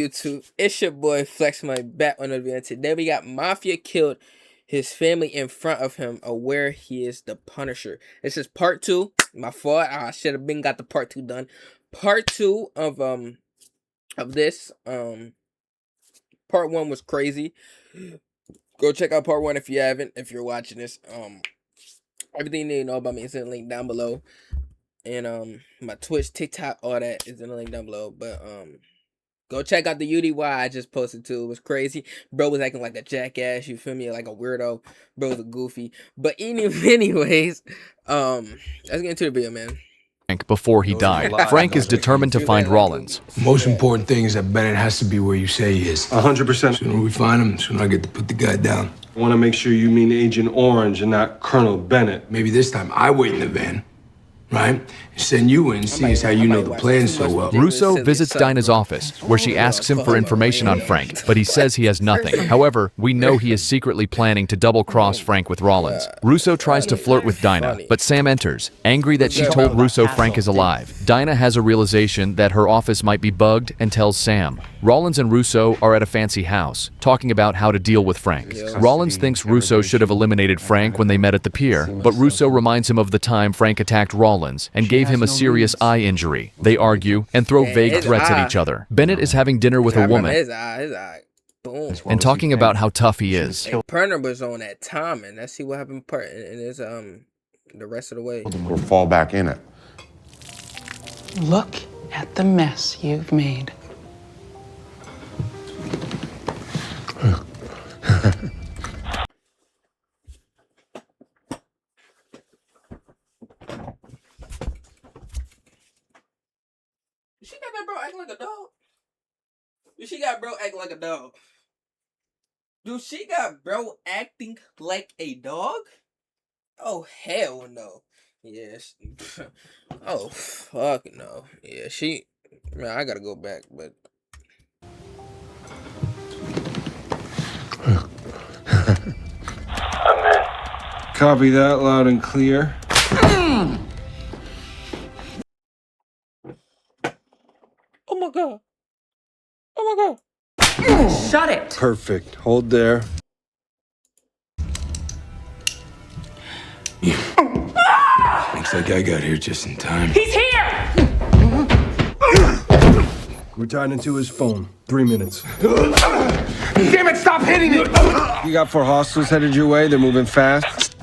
YouTube, it's your boy Flex Money back on the video. Today we got Mafia killed his family in front of him, aware he is the Punisher. This is part 2. My fault. I should have been got the part 2 done. Part 2 of this. Part 1 was crazy. Go check out part 1 if you haven't. If you're watching this, everything you need to know about me is in the link down below. And my Twitch, TikTok, all that is in the link down below. But go check out the UDY I just posted too. It was crazy. Bro was acting like a jackass, you feel me? Like a weirdo. Bro was a goofy. But anyways, let's get into the video, man. Before he died, Frank is determined to find Rollins. Most important thing is that Bennett has to be where you say he is. 100%. Sooner we find him, sooner I get to put the guy down. I want to make sure you mean Agent Orange and not Colonel Bennett. Maybe this time I wait in the van, right? And send you in, seeing as how you know the plan so well. Russo visits Dinah's office, where she asks him for information on Frank, but he says he has nothing. However, we know he is secretly planning to double-cross Frank with Rollins. Russo tries to flirt with Dinah, but Sam enters, angry that she told Russo Frank is alive. Dinah has a realization that her office might be bugged and tells Sam. Rollins and Russo are at a fancy house, talking about how to deal with Frank. Rollins thinks Russo should have eliminated Frank when they met at the pier, but Russo reminds him of the time Frank attacked Rollins and gave him a serious eye injury. They argue and throw vague threats at each other. Bennett is having dinner with a woman His eye. Boom. and talking about how tough he is. And Perner was on that time, and let's see what happened in his the rest of the way. We'll fall back in it. Look at the mess you've made. She got that bro acting like a dog. Dude, she got bro acting like a dog. Dude, she got bro acting like a dog? Oh, hell no. Yes. Oh, fuck no. Yeah, man, I gotta go back, but. Copy that loud and clear. Oh my god. Oh my god. Shut it! Perfect. Hold there. Looks like I got here just in time. He's here! We're tied into his phone. 3 minutes. Damn it, stop hitting it! You got 4 hostiles headed your way. They're moving fast.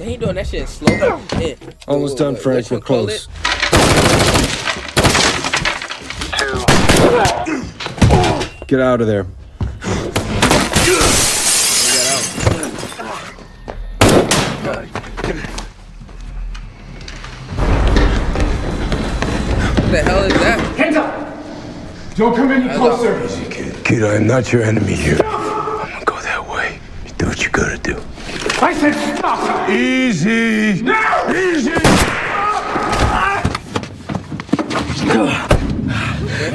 He doing that shit slow. Yeah. Almost done, Frank. We're close. Get out of there. What the hell is that? Hands up! Don't come any closer! Easy, kid. Kid, I am not your enemy here. I'm gonna go that way. You do what you gotta do. I said stop! Easy! No! Easy!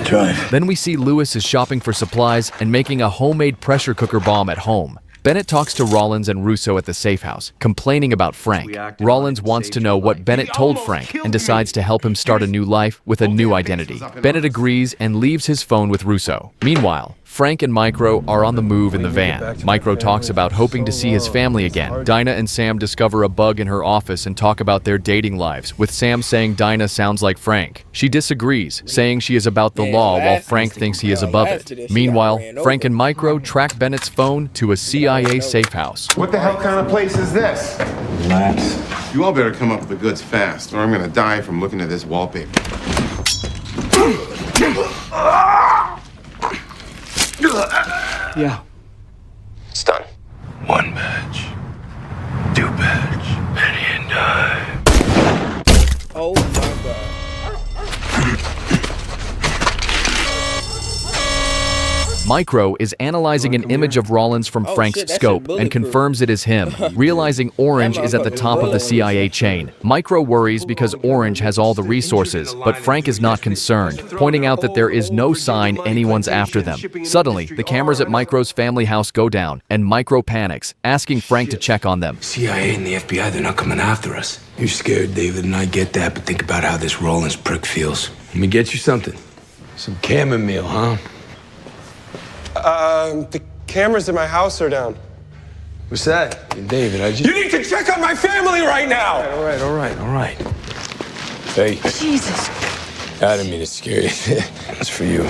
Drive. Then we see Lewis is shopping for supplies and making a homemade pressure cooker bomb at home. Bennett talks to Rollins and Russo at the safe house, complaining about Frank. Rollins wants to know what Bennett told Frank and decides to help him start a new life with a new identity. Bennett agrees and leaves his phone with Russo. Meanwhile, Frank and Micro are on the move in the van. Micro talks about hoping to see his family again. Dinah and Sam discover a bug in her office and talk about their dating lives, with Sam saying Dinah sounds like Frank. She disagrees, saying she is about the law while Frank thinks he is above it. Meanwhile, Frank and Micro track Bennett's phone to a CIA safe house. What the hell kind of place is this? Relax. You all better come up with the goods fast, or I'm gonna die from looking at this wallpaper. Yeah. It's done. 1 badge. 2 badge. Penny and dime. Oh my god. Micro is analyzing an image of Rollins from Frank's shit, that's scope your and bullet crew. confirms it is him. Realizing Orange is at the top of the CIA chain, Micro worries because Orange has all the resources, but Frank is not concerned, pointing out that there is no sign anyone's after them. Suddenly, the cameras at Micro's family house go down, and Micro panics, asking Frank to check on them. CIA and the FBI, they're not coming after us. You're scared, David, and I get that, but think about how this Rollins prick feels. Let me get you something. Some chamomile, huh? The cameras in my house are down. What's that? Hey, David, You need to check on my family right now! All right. Hey. Jesus. I didn't mean to scare you. That's for you.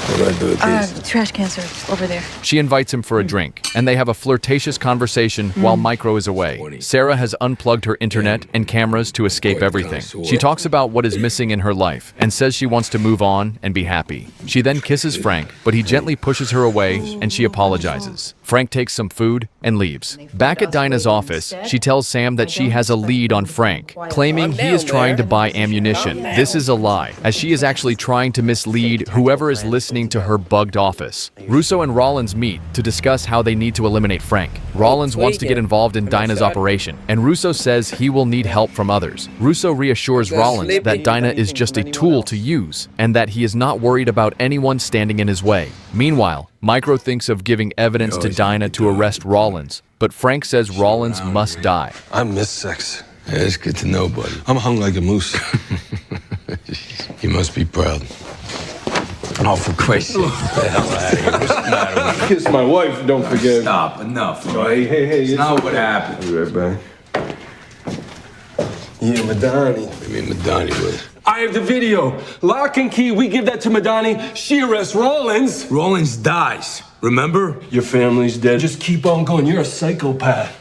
What do I do with these? Trash cans are over there. She invites him for a drink, and they have a flirtatious conversation while Micro is away. Sarah has unplugged her internet and cameras to escape everything. She talks about what is missing in her life and says she wants to move on and be happy. She then kisses Frank, but he gently pushes her away and she apologizes. Frank takes some food and leaves. Back at Dinah's office, she tells Sam that she has a lead on Frank, claiming he is trying to buy ammunition. This is a lie, as she is actually trying to mislead whoever is listening to her bugged office. Russo and Rollins meet to discuss how they need to eliminate Frank. Rollins wants to get involved in Dinah's operation, and Russo says he will need help from others. Russo reassures Rollins that Dinah is just a tool to use, and that he is not worried about anyone standing in his way. Meanwhile, Micro thinks of giving evidence to Dinah to arrest Rollins, but Frank says Rollins must die. I miss sex. Yeah, it's good to know, buddy. I'm hung like a moose. You must be proud. Oh, for Christ's sake. Get the hell out of here. What's the matter with you? Kiss my wife, don't forget. Stop, enough. Hey, It's not what happened. Be right back. Yeah, Madani. I mean, Madani was. I have the video. Lock and key, we give that to Madani. She arrests Rollins. Rollins dies, remember? Your family's dead. Just keep on going. You're a psychopath.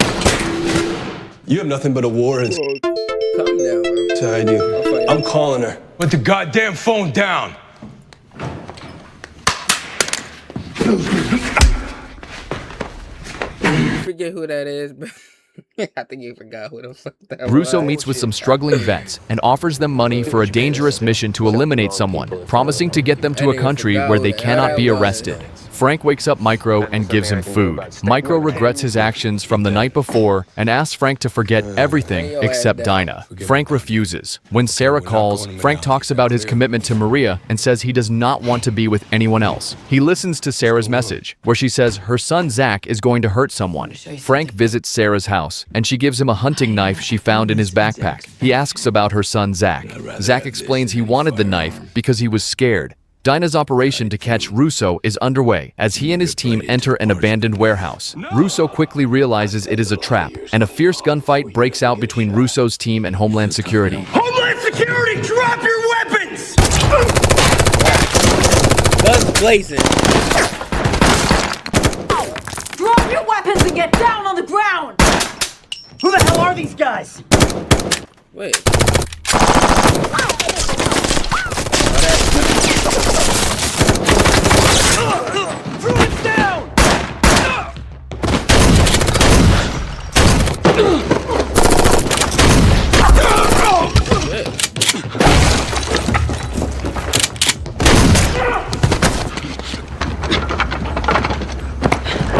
You have nothing but a warrant. Calm down, bro. That's how I do. I'm calling her. Put the goddamn phone down. Forget who that is, but I think you forgot who the fuck that was. Russo meets with some struggling vets and offers them money for a dangerous mission to eliminate someone, promising to get them to a country where they cannot be arrested. Frank wakes up Micro and gives him food. Micro regrets his actions from the night before and asks Frank to forget everything except Dinah. Frank refuses. When Sarah calls, Frank talks about his commitment to Maria and says he does not want to be with anyone else. He listens to Sarah's message, where she says her son Zach is going to hurt someone. Frank visits Sarah's house, and she gives him a hunting knife she found in his backpack. He asks about her son Zach. Zach explains he wanted the knife because he was scared. Dinah's operation to catch Russo is underway as he and his team enter an abandoned warehouse. Russo quickly realizes it is a trap, and a fierce gunfight breaks out between Russo's team and Homeland Security. Homeland Security, drop your weapons! Guns blazing. Drop your weapons and get down on the ground! Who the hell are these guys? Wait. Druid's down!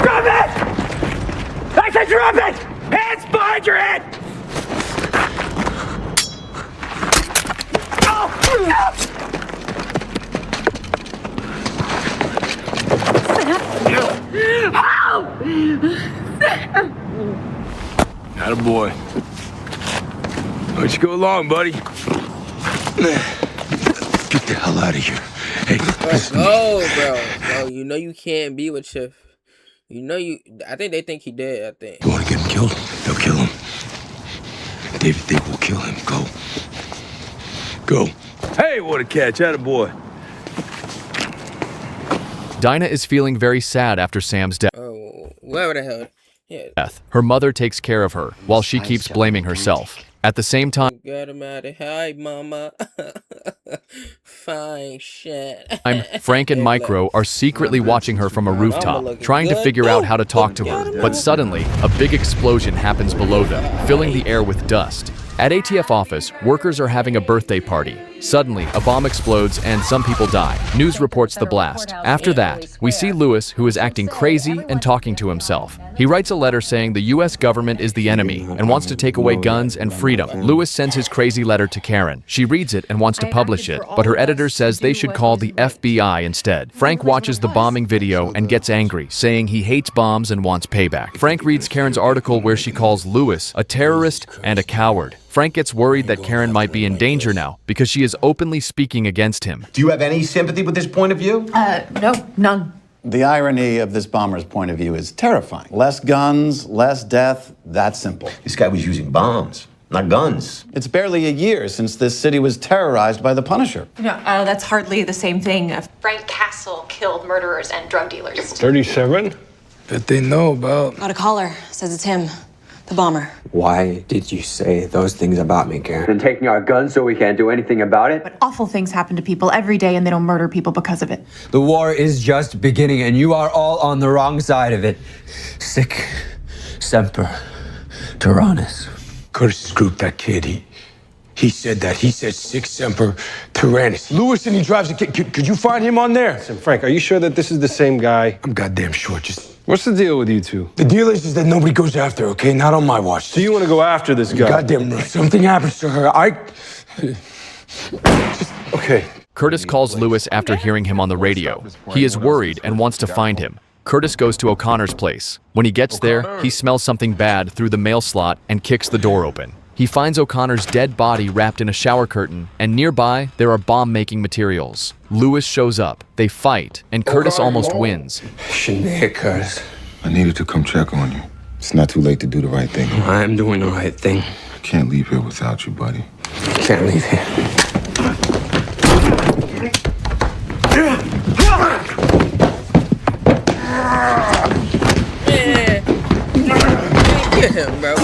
Drop it! I said drop it! Hands behind your head! Attaboy. Why don't you go along, buddy? Get the hell out of here. Hey, Let's go, bro. Bro, you know you can't be with Chief. You know you. I think they think he dead. I think. you want to get him killed? They'll kill him. David, they will kill him. Go. Go. Hey, what a catch. Attaboy. Dinah is feeling very sad after Sam's death. Oh, whatever the hell. Yeah. Her mother takes care of her, while she keeps blaming herself. At the same time, Got him out of here. Hi, mama. Fine shit. Frank and Micro are secretly watching her from a rooftop, trying to figure out how to talk to her. But suddenly, a big explosion happens below them, filling the air with dust. At ATF office, workers are having a birthday party. Suddenly, a bomb explodes and some people die. News reports the blast. After that, we see Lewis, who is acting crazy and talking to himself. He writes a letter saying the US government is the enemy and wants to take away guns and freedom. Lewis sends his crazy letter to Karen. She reads it and wants to publish it, but her editor says they should call the FBI instead. Frank watches the bombing video and gets angry, saying he hates bombs and wants payback. Frank reads Karen's article where she calls Lewis a terrorist and a coward. Frank gets worried that Karen might be in danger now because she is openly speaking against him. Do you have any sympathy with this point of view? No, none. The irony of this bomber's point of view is terrifying. Less guns, less death, that simple. This guy was using bombs, not guns. It's barely a year since this city was terrorized by the Punisher. No, that's hardly the same thing. Frank Castle killed murderers and drug dealers. 37? That they know about. Got a caller. Says it's him. The bomber. Why did you say those things about me, Karen? Been taking our guns so we can't do anything about it? But awful things happen to people every day and they don't murder people because of it. The war is just beginning and you are all on the wrong side of it. Sic semper tyrannis. Curtis scooped that kid. He said that. He said sic semper tyrannis. Lewis, and he drives a kid. Could you find him on there? Listen, Frank, are you sure that this is the same guy? I'm goddamn sure. Just. What's the deal with you two? The deal is that nobody goes after her, okay? Not on my watch. So you want to go after this guy? Goddamn right. Something happens to her. Okay. Curtis calls Lewis after hearing him on the radio. He is worried and wants to find him. Curtis goes to O'Connor's place. When he gets there, he smells something bad through the mail slot and kicks the door open. He finds O'Connor's dead body wrapped in a shower curtain, and nearby, there are bomb-making materials. Lewis shows up. They fight, and Curtis almost wins. Shit, Curtis. I needed to come check on you. It's not too late to do the right thing. I am doing the right thing. I can't leave here without you, buddy. Can't leave here. Get him, bro.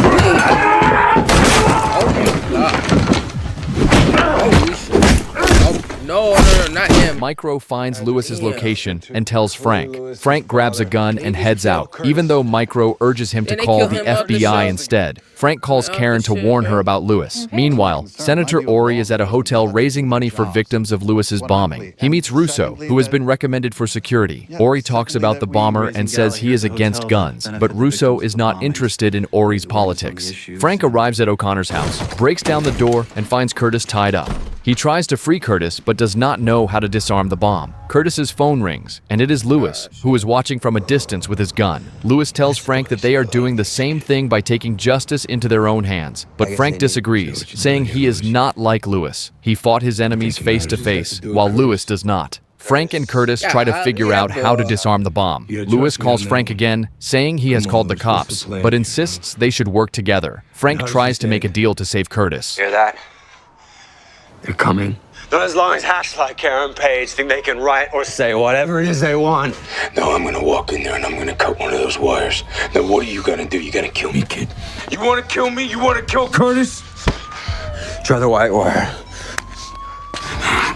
No, not him. Micro finds Lewis's location and tells Frank. Frank grabs a gun and heads out, even though Micro urges him to call the FBI instead. Frank calls Karen to warn her about Lewis. Meanwhile, Senator Ori is at a hotel raising money for victims of Lewis's bombing. He meets Russo, who has been recommended for security. Ori talks about the bomber and says he is against guns, but Russo is not interested in Ori's politics. Frank arrives at O'Connor's house, breaks down the door, and finds Curtis tied up. He tries to free Curtis, but does not know how to disarm the bomb. Curtis's phone rings, and it is Lewis, who is watching from a distance with his gun. Lewis tells Frank that they are doing the same thing by taking justice into their own hands, but Frank disagrees, saying he is not like Lewis. He fought his enemies face to face, while Lewis does not. Frank and Curtis try to figure out how to disarm the bomb. Lewis calls Frank again, saying he has called the cops, but insists they should work together. Frank tries to make a deal to save Curtis. Hear that? They're coming. Not as long as Hash like Karen Page think they can write or say whatever it is they want. No, I'm gonna walk in there and I'm gonna cut one of those wires. Now, what are you gonna do? You gonna kill me, kid? You wanna kill me? You wanna kill Curtis? Try the white wire.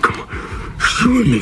Come on, shoot me.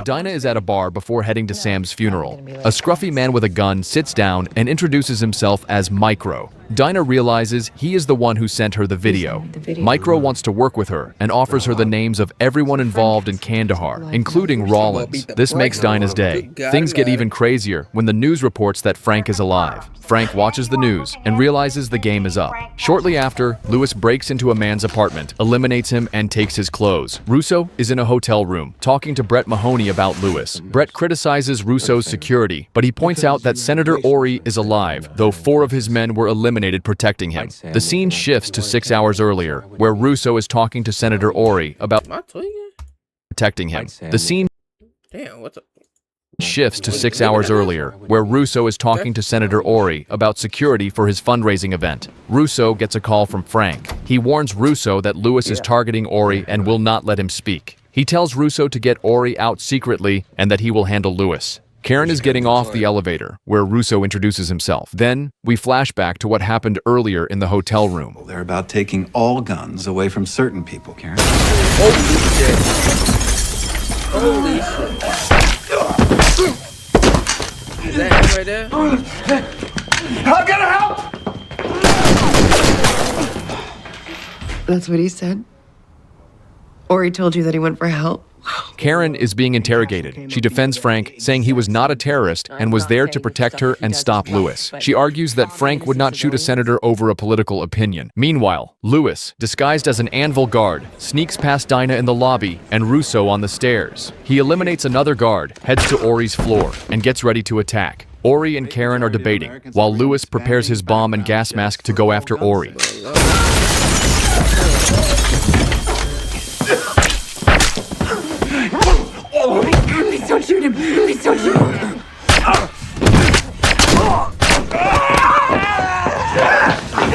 Dinah is at a bar before heading to Sam's funeral. A scruffy man with a gun sits down and introduces himself as Micro. Dinah realizes he is the one who sent her the video. Micro wants to work with her and offers her the names of everyone involved in Kandahar, including Rollins. This makes Dinah's day. Things get even crazier when the news reports that Frank is alive. Frank watches the news and realizes the game is up. Shortly after, Lewis breaks into a man's apartment, eliminates him, and takes his clothes. Russo is in a hotel room, talking to Brett Mahoney about Lewis. Brett criticizes Russo's security, but he points out that Senator Ori is alive, though 4 of his men were eliminated protecting him. The scene shifts to 6 hours earlier, where Russo is talking to Senator Ori about protecting him. The scene shifts to 6 hours earlier, where Russo is talking to Senator Ori about security for his fundraising event. Russo gets a call from Frank. He warns Russo that Lewis is targeting Ori and will not let him speak. He tells Russo to get Ori out secretly and that he will handle Lewis. Karen is getting off the elevator, where Russo introduces himself. Then, we flash back to what happened earlier in the hotel room. They're about taking all guns away from certain people, Karen. Holy shit. Holy shit. Is that him right there? I gotta help! That's what he said? Or he told you that he went for help? Karen is being interrogated. She defends Frank, saying he was not a terrorist and was there to protect her and stop Lewis. She argues that Frank would not shoot a senator over a political opinion. Meanwhile, Lewis, disguised as an anvil guard, sneaks past Dinah in the lobby and Russo on the stairs. He eliminates another guard, heads to Ori's floor, and gets ready to attack. Ori and Karen are debating, while Lewis prepares his bomb and gas mask to go after Ori. Please don't shoot him! Please don't shoot him!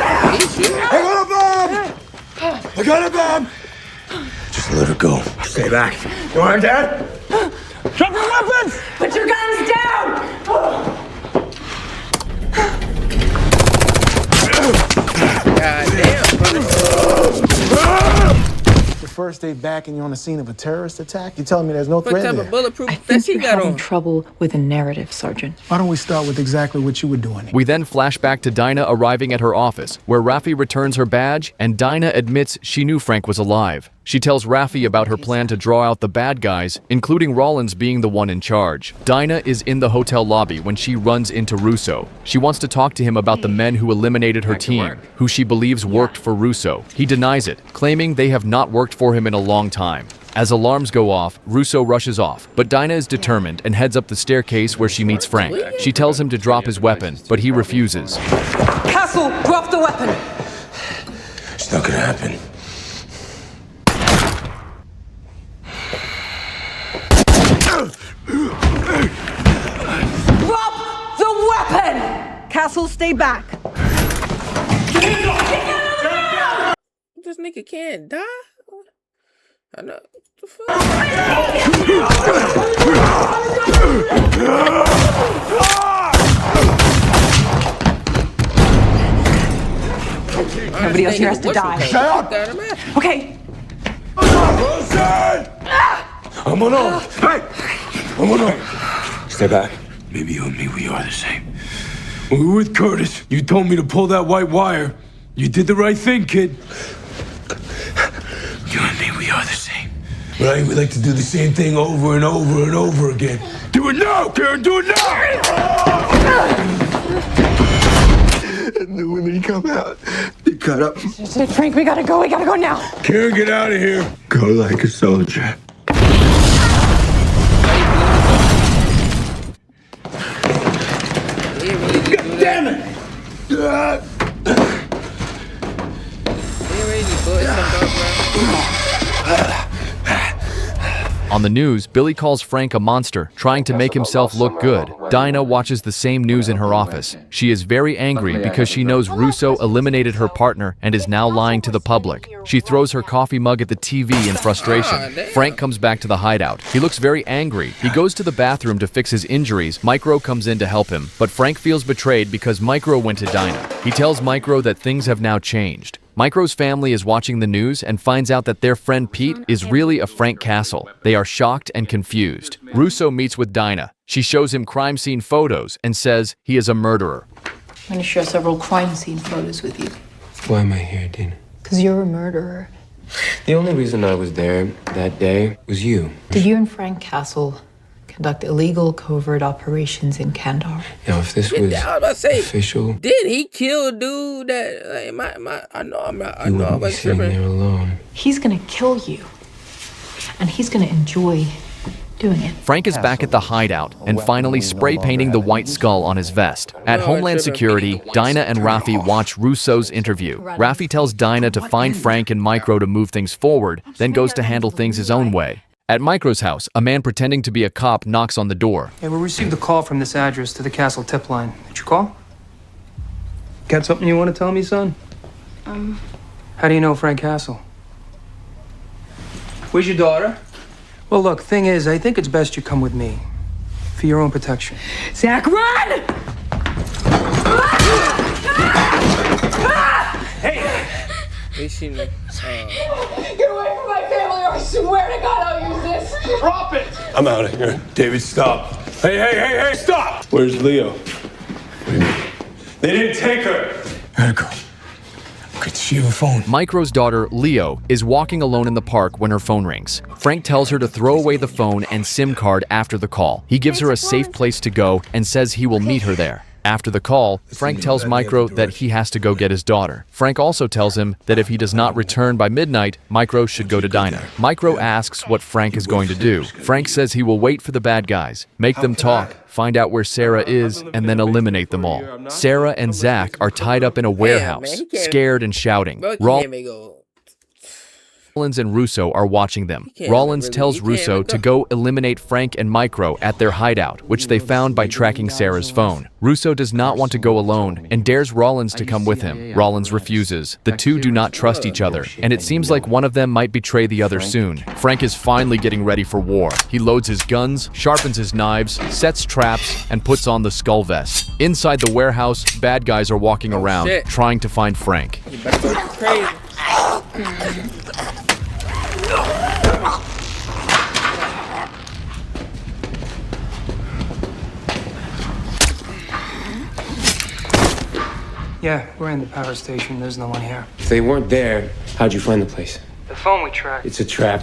I got a bomb! I got a bomb! Just let her go. Stay back. You want her dead? Drop your weapons! Put your guns down! God damn, brother. Your first day back and you're on the scene of a terrorist attack? You're telling me there's no What threat type there? of bulletproof I vest think he you're got having on? trouble with a narrative, Sergeant. Why don't we start with exactly what you were doing? We then flash back to Dinah arriving at her office, where Raffi returns her badge and Dinah admits she knew Frank was alive. She tells Raffi about her plan to draw out the bad guys, including Rollins being the one in charge. Dinah is in the hotel lobby when she runs into Russo. She wants to talk to him about the men who eliminated her team, who she believes worked for Russo. He denies it, claiming they have not worked for him in a long time. As alarms go off, Russo rushes off, but Dinah is determined and heads up the staircase where she meets Frank. She tells him to drop his weapon, but he refuses. Castle, drop the weapon! It's not gonna happen. Drop the weapon! Castle, stay back. This nigga can't die? I know. What the fuck? Nobody else here has to die. Shut up! Okay. I'm on off. Hey! I'm on off. Stay back. Maybe you and me, we are the same. When we were with Curtis, you told me to pull that white wire. You did the right thing, kid. You and me, we are the same. Right? We like to do the same thing over and over and over again. Do it now, Karen! Do it now! And then when they come out, they cut up. Frank, we gotta go. We gotta go now. Karen, get out of here. Go like a soldier. Damn it! On the news, Billy calls Frank a monster, trying to make himself look good. Dinah watches the same news in her office. She is very angry because she knows Russo eliminated her partner and is now lying to the public. She throws her coffee mug at the TV in frustration. Frank comes back to the hideout. He looks very angry. He goes to the bathroom to fix his injuries. Micro comes in to help him, but Frank feels betrayed because Micro went to Dinah. He tells Micro that things have now changed. Micro's family is watching the news and finds out that their friend Pete is really a Frank Castle. They are shocked and confused. Russo meets with Dinah. She shows him crime scene photos and says he is a murderer. I'm going to share several crime scene photos with you. Why am I here, Dina? Because you're a murderer. The only reason I was there that day was you. Did you and Frank Castle conduct illegal covert operations in Kandahar? Now, if this was I was about to say, official, did he kill a dude that like, I know I'm not. I you know wouldn't I'm be not sitting tripping. there alone. He's going to kill you. And he's going to enjoy doing it. Frank is back at the hideout and finally spray painting the white skull on his vest. At Homeland Security, Dinah and Raffi watch Russo's interview. Raffi tells Dinah to find Frank and Micro to move things forward, then goes to handle things his own way. At Micro's house, a man pretending to be a cop knocks on the door. Hey, we received a call from this address to the Castle tip line. Did you call? Got something you want to tell me, son? How do you know Frank Castle? Where's your daughter? Well, look, thing is, I think it's best you come with me. for your own protection. Zach, run! They seen me. Get away from my family or I swear to God I'll use this! Drop it! I'm out of here. David, stop. Hey, stop! Where's Leo? They didn't take her. Gotta go. Could she have a phone? Micro's daughter, Leo, is walking alone in the park when her phone rings. Frank tells her to throw away the phone and SIM card after the call. He gives her a safe place to go and says he will meet her there. After the call, Frank tells Micro that he has to go get his daughter. Frank also tells him that if he does not return by midnight, Micro should go to Dinah. Micro asks what Frank is going to do. Frank says he will wait for the bad guys, make them talk, find out where Sarah is, and then eliminate them all. Sarah and Zach are tied up in a warehouse, scared and shouting. Rollins and Russo are watching them. Rollins tells Russo to go eliminate Frank and Micro at their hideout, which they found by tracking Sarah's phone. Russo does not want to go alone and dares Rollins to come with him. Rollins refuses. The two do not trust each other, and it seems like one of them might betray the other soon. Frank is finally getting ready for war. He loads his guns, sharpens his knives, sets traps, and puts on the skull vest. Inside the warehouse, bad guys are walking around, trying to find Frank. You better go crazy. Yeah, we're in the power station. There's no one here. If they weren't there, how'd you find the place? The phone we tracked. It's a trap.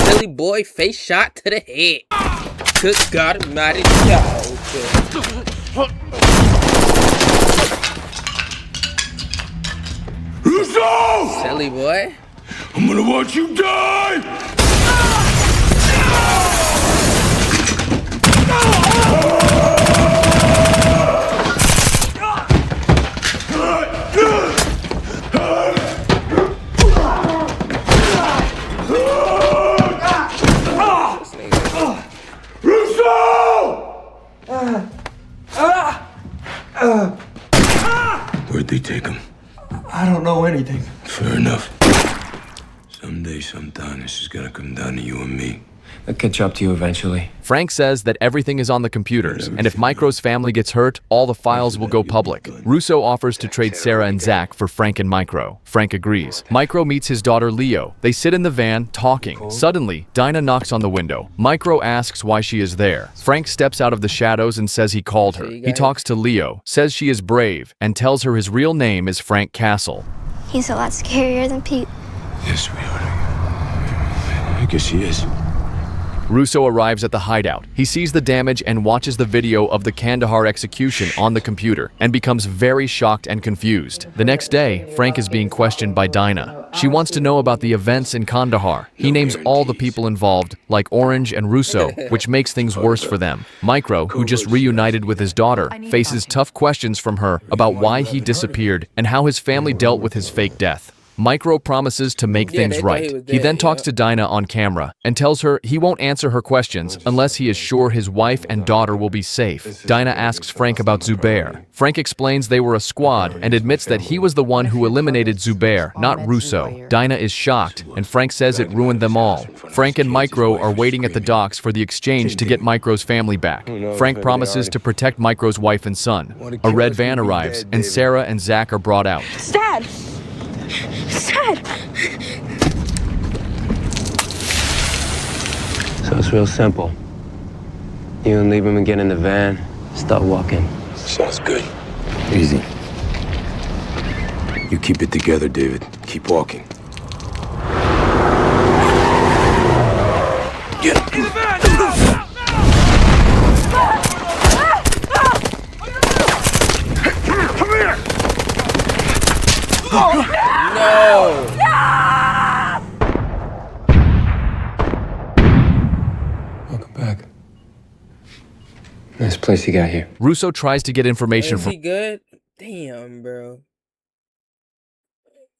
Silly boy, face shot to the head. Good God Almighty, child. Russo! Silly boy. I'm gonna watch you die! Where'd they take him? I don't know anything. Fair enough. Someday, sometime, this is gonna come down to you and me. I'll catch up to you eventually. Frank says that everything is on the computers, and if Micro's family gets hurt, all the files will go public. Russo offers to trade Sarah and Zach for Frank and Micro. Frank agrees. Micro meets his daughter Leo. They sit in the van, talking. Suddenly, Dinah knocks on the window. Micro asks why she is there. Frank steps out of the shadows and says he called her. He talks to Leo, says she is brave, and tells her his real name is Frank Castle. He's a lot scarier than Pete. Yes, sweetheart. I guess he is. Russo arrives at the hideout. He sees the damage and watches the video of the Kandahar execution on the computer and becomes very shocked and confused. The next day, Frank is being questioned by Dinah. She wants to know about the events in Kandahar. He names all the people involved, like Orange and Russo, which makes things worse for them. Micro, who just reunited with his daughter, faces tough questions from her about why he disappeared and how his family dealt with his fake death. Micro promises to make things right. He then talks to Dinah on camera and tells her he won't answer her questions unless he is sure his wife and daughter will be safe. Dinah asks Frank about Zubair. Frank explains they were a squad and admits that he was the one who eliminated Zubair, not Russo. Dinah is shocked, and Frank says it ruined them all. Frank and Micro are waiting at the docks for the exchange to get Micro's family back. Frank promises to protect Micro's wife and son. A red van arrives, and Sarah and Zach are brought out. Dad! Dad! So it's real simple. You and leave him and get in the van, start walking. Sounds good. Easy. You keep it together, David. Keep walking. Get up! In the van! Come here! Oh, no! Welcome back. Nice place you got here. Russo tries to get information Is from... he good? Damn, bro.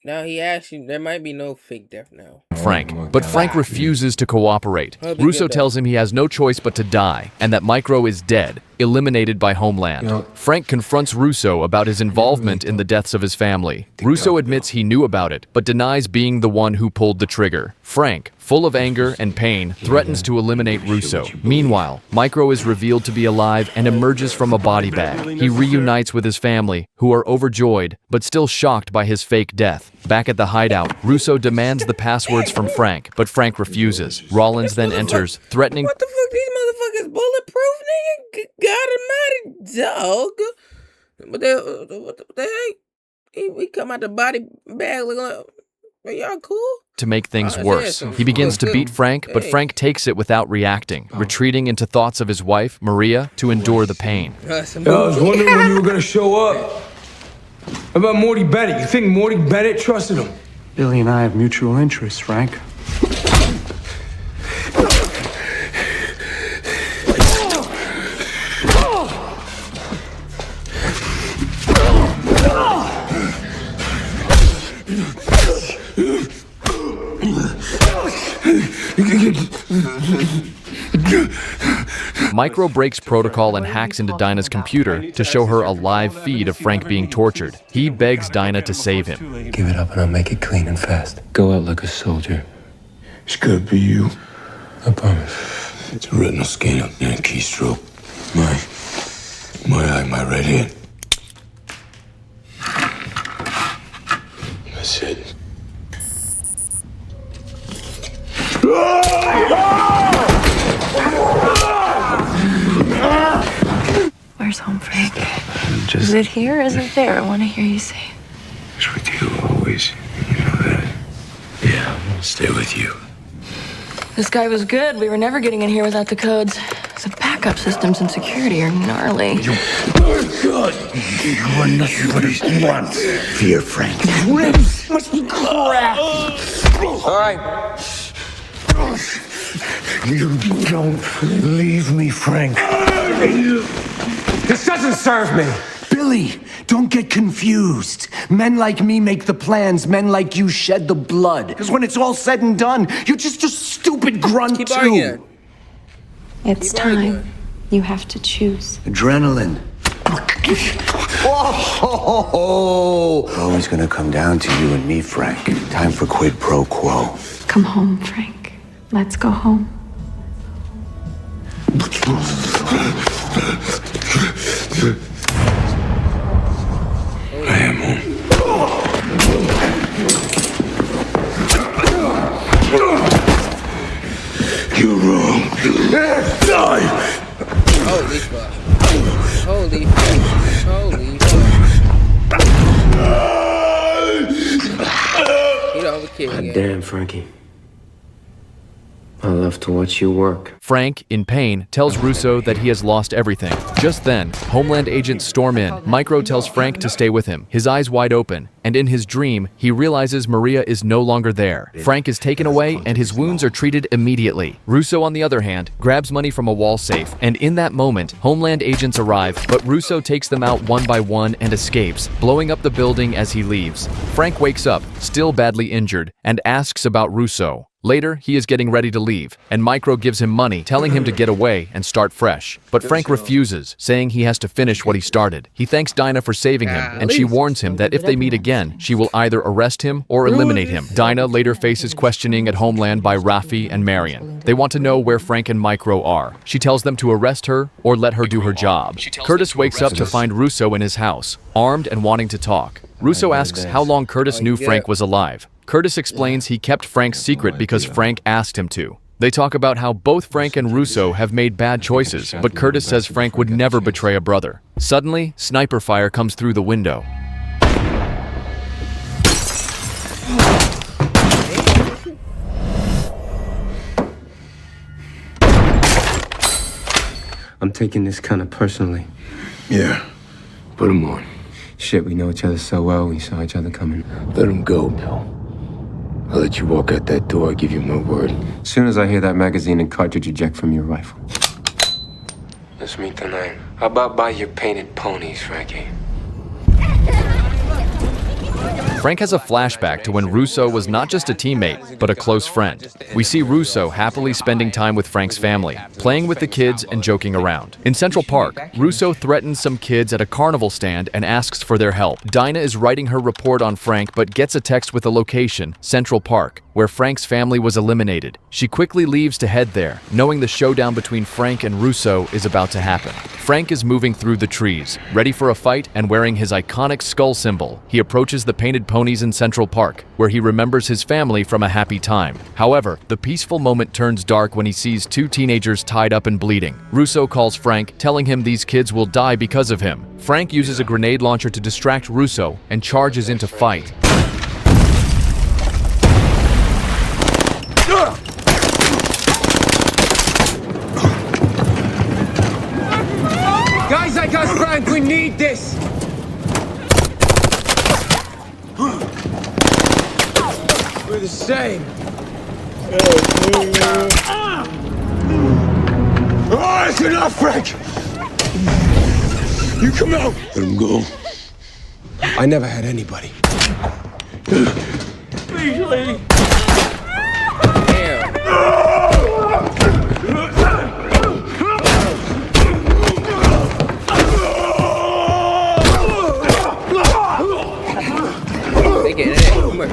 Now he actually, there might be no fake death now. Frank, but Frank refuses to cooperate. Russo tells him he has no choice but to die, and that Micro is dead, eliminated by Homeland. Frank confronts Russo about his involvement in the deaths of his family. Russo admits he knew about it, but denies being the one who pulled the trigger. Frank, full of anger and pain, threatens to eliminate Russo. Meanwhile, Micro is revealed to be alive and emerges from a body bag. He reunites with his family, who are overjoyed, but still shocked by his fake death. Back at the hideout, Russo demands the passwords from Frank, but Frank refuses. Rollins then enters, threatening— What the fuck, these motherfuckers bulletproof, nigga? God almighty, dog. What the heck? We come out the body bag looking like, are y'all cool? To make things worse, he begins to beat Frank, but Frank takes it without reacting, retreating into thoughts of his wife, Maria, to endure the pain. I was wondering when you were gonna show up. How about Morty Bennett? You think Morty Bennett trusted him? Billy and I have mutual interests, Frank. Micro breaks protocol and hacks into Dinah's computer to show her a live feed of Frank being tortured. He begs Dinah to save him. Give it up and I'll make it clean and fast. Go out like a soldier. It's gonna be you. I promise. It's a retinal scan up there, keystroke. My eye, my right hand. That's it. Where's home, Frank? Is it here or is it there? I want to hear you say it. It's with you always. You know that. Yeah, I'll stay with you. This guy was good. We were never getting in here without the codes. The backup systems and security are gnarly. You are nothing but his want. Fear, Frank. Ribs must be crap. All right. You don't leave me, Frank. This doesn't serve me. Billy, don't get confused. Men like me make the plans. Men like you shed the blood. Because when it's all said and done, you're just a stupid grunt too. It's time. You have to choose. Adrenaline. Oh, always gonna come down to you and me, Frank. Time for quid pro quo. Come home, Frank. Let's go home. I am home. You're wrong. Die! Holy fuck. Holy fuck. Holy fuck. You don't have a kid again. Damn, Frankie. I love to watch you work. Frank, in pain, tells Russo that he has lost everything. Just then, Homeland agents storm in. Micro tells Frank to stay with him, his eyes wide open, and in his dream, he realizes Maria is no longer there. Frank is taken away and his wounds are treated immediately. Russo, on the other hand, grabs money from a wall safe, and in that moment, Homeland agents arrive, but Russo takes them out one by one and escapes, blowing up the building as he leaves. Frank wakes up, still badly injured, and asks about Russo. Later, he is getting ready to leave, and Micro gives him money, telling him to get away and start fresh. But Frank refuses, saying he has to finish what he started. He thanks Dinah for saving him, and she warns him that if they meet again, she will either arrest him or eliminate him. Dinah later faces questioning at Homeland by Rafi and Marion. They want to know where Frank and Micro are. She tells them to arrest her or let her do her job. Curtis wakes up to find Russo in his house, armed and wanting to talk. Russo asks how long Curtis knew Frank was alive. Curtis explains he kept Frank's secret because Frank asked him to. They talk about how both Frank and Russo have made bad choices, but Curtis says Frank would never betray a brother. Suddenly, sniper fire comes through the window. I'm taking this kind of personally. Yeah, put him on. Shit, we know each other so well, we saw each other coming. Let him go, Bill. I'll let you walk out that door, I give you my word. As soon as I hear that magazine and cartridge eject from your rifle. Let's meet tonight. How about buy your painted ponies, Frankie? Frank has a flashback to when Russo was not just a teammate, but a close friend. We see Russo happily spending time with Frank's family, playing with the kids and joking around. In Central Park, Russo threatens some kids at a carnival stand and asks for their help. Dinah is writing her report on Frank but gets a text with a location, Central Park, where Frank's family was eliminated. She quickly leaves to head there, knowing the showdown between Frank and Russo is about to happen. Frank is moving through the trees, ready for a fight and wearing his iconic skull symbol. He approaches the painted ponies in Central Park, where he remembers his family from a happy time. However, the peaceful moment turns dark when he sees two teenagers tied up and bleeding. Russo calls Frank, telling him these kids will die because of him. Frank uses a grenade launcher to distract Russo and charges into fight. Guys, I got Frank. We need this. We're the same. Oh, it's enough, Frank! You come out! Let him go. I never had anybody. Please, lady. They getting it. Come on.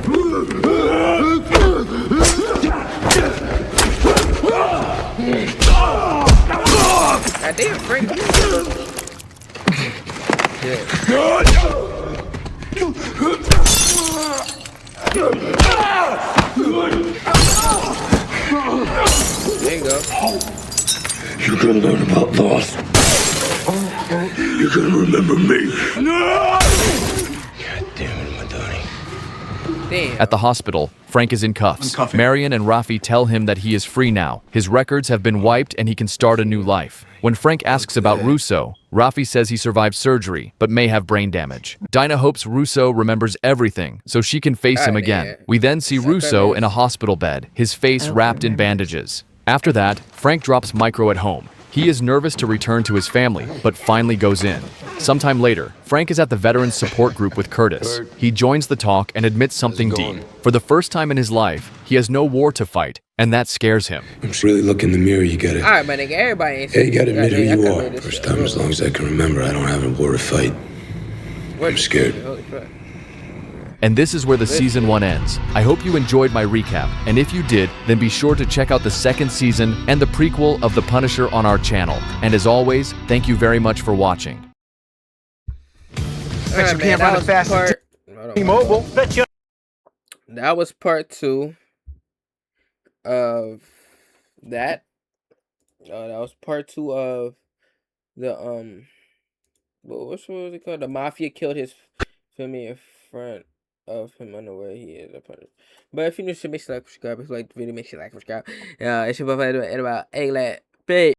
God damn, Frank. There you go. You're gonna learn about loss. You're gonna remember me. God damn it, Madoni. Damn. At the hospital, Frank is in cuffs. Marion and Rafi tell him that he is free now. His records have been wiped and he can start a new life. When Frank asks about Russo, Rafi says he survived surgery, but may have brain damage. Dinah hopes Russo remembers everything so she can face him again. We then see Russo in a hospital bed, his face wrapped in bandages. After that, Frank drops Micro at home. He is nervous to return to his family, but finally goes in. Sometime later, Frank is at the Veterans Support Group with Curtis. He joins the talk and admits something deep. For the first time in his life, he has no war to fight, and that scares him. I'm just really look in the mirror, you get it. Alright, my nigga, everybody ain't Hey, you gotta admit who you are. First First time as long as I can remember, I don't have a war to fight. I'm scared. Holy fuck. And this is where the season 1 ends. I hope you enjoyed my recap, and if you did, then be sure to check out the second season and the prequel of The Punisher on our channel. And as always, thank you very much for watching. Bet you can't run it fast. T-Mobile. Bet you. That was part 2 of that. That was part 2 of the what was it called? The Mafia killed his family in front of him on the way he is a Punisher. But if you're new to, make sure you like, subscribe. If you like the video, make sure you like, subscribe. It's your boy, in about 8 peace.